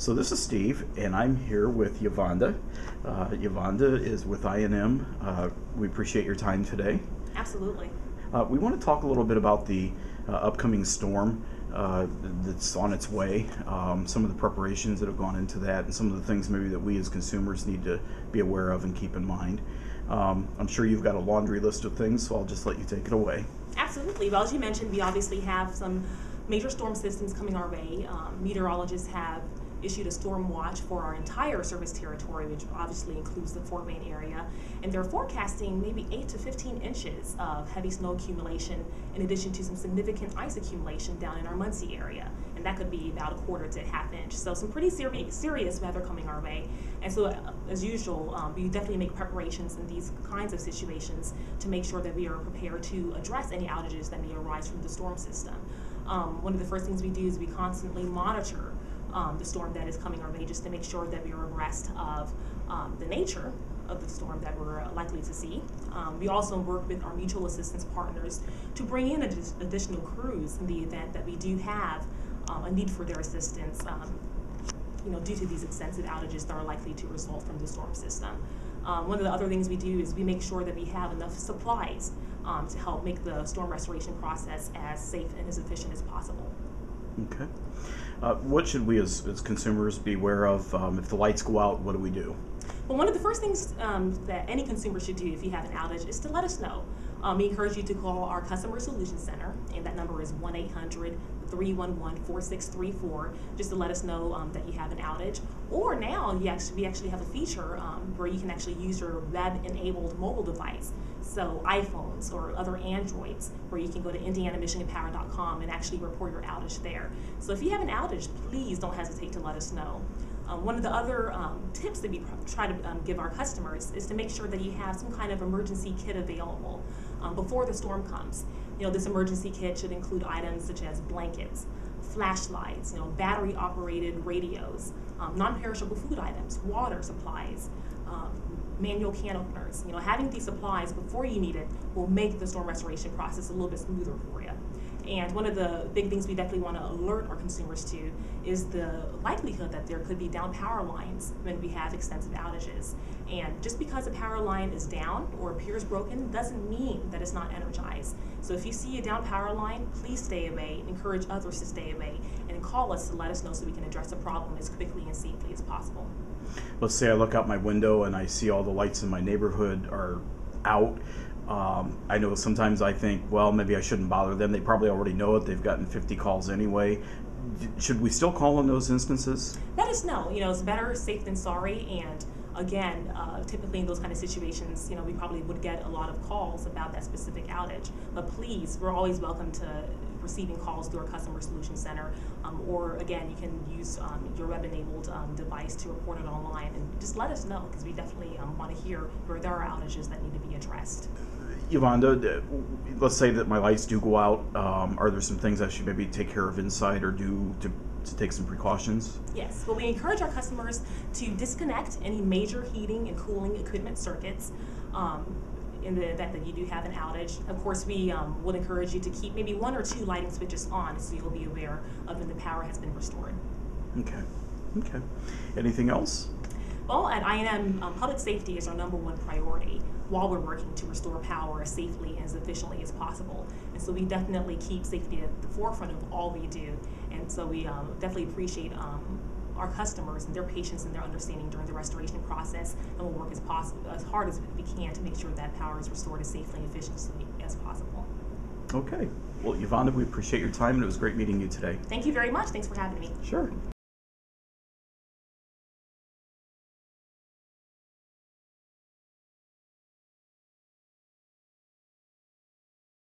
So this is Steve, and I'm here with YaVonda. YaVonda is with I&M. We appreciate your time today. Absolutely. We want to talk a little bit about the upcoming storm that's on its way, some of the preparations that have gone into that, and some of the things maybe that we as consumers need to be aware of and keep in mind. I'm sure you've got a laundry list of things, so I'll just let you take it away. Absolutely. Well, as you mentioned, we obviously have some major storm systems coming our way. Meteorologists have issued a storm watch for our entire service territory, which obviously includes the Fort Wayne area, and they're forecasting maybe 8 to 15 inches of heavy snow accumulation in addition to some significant ice accumulation down in our Muncie area, and that could be about a quarter to half inch. So some pretty serious weather coming our way, and so as usual, we definitely make preparations in these kinds of situations to make sure that we are prepared to address any outages that may arise from the storm system. One of the first things we do is we constantly monitor the storm that is coming our way, just to make sure that we are abreast of the nature of the storm that we're likely to see. We also work with our mutual assistance partners to bring in additional crews in the event that we do have a need for their assistance, due to these extensive outages that are likely to result from the storm system. One of the other things we do is we make sure that we have enough supplies to help make the storm restoration process as safe and as efficient as possible. Okay. What should we as consumers be aware of? If the lights go out, what do we do? Well, one of the first things that any consumer should do if you have an outage is to let us know. We encourage you to call our Customer Solutions Center, and that number is 1-800-311-4634, just to let us know that you have an outage. Or now we actually have a feature where you can actually use your web-enabled mobile device, so iPhones or other Androids, where you can go to indianamichiganpower.com and actually report your outage there. So if you have an outage, please don't hesitate to let us know. One of the other tips that we try to give our customers is to make sure that you have some kind of emergency kit available before the storm comes. This emergency kit should include items such as blankets, flashlights, battery-operated radios, non-perishable food items, water supplies, manual can openers. Having these supplies before you need it will make the storm restoration process a little bit smoother for you. And one of the big things we definitely want to alert our consumers to is the likelihood that there could be down power lines when we have extensive outages. And just because a power line is down or appears broken doesn't mean that it's not energized. So if you see a down power line, please stay away, encourage others to stay away, and call us to let us know so we can address the problem as quickly and safely as possible. Let's say I look out my window and I see all the lights in my neighborhood are out. I know sometimes I think, well, maybe I shouldn't bother them. They probably already know it. They've gotten 50 calls anyway. Should we still call in those instances? Let us know. It's better safe than sorry. And again, typically in those kind of situations, we probably would get a lot of calls about that specific outage. But please, we're always welcome to receiving calls through our Customer Solutions Center, or again, you can use your web-enabled device to report it online, and just let us know, because we definitely want to hear where there are outages that need to be addressed. YaVonda, let's say that my lights do go out. Are there some things I should maybe take care of inside or do to take some precautions? Yes. Well, we encourage our customers to disconnect any major heating and cooling equipment circuits in the event that you do have an outage. Of course, we would encourage you to keep maybe 1 or 2 lighting switches on, so you'll be aware of when the power has been restored. Okay. Anything else? Well, at I&M, public safety is our #1 priority while we're working to restore power as safely and as efficiently as possible. And so we definitely keep safety at the forefront of all we do. And so we definitely appreciate our customers and their patience and their understanding during the restoration process, and we'll work as hard as we can to make sure that power is restored as safely and efficiently as possible. Okay. Well, YaVonda, we appreciate your time, and it was great meeting you today. Thank you very much. Thanks for having me. Sure.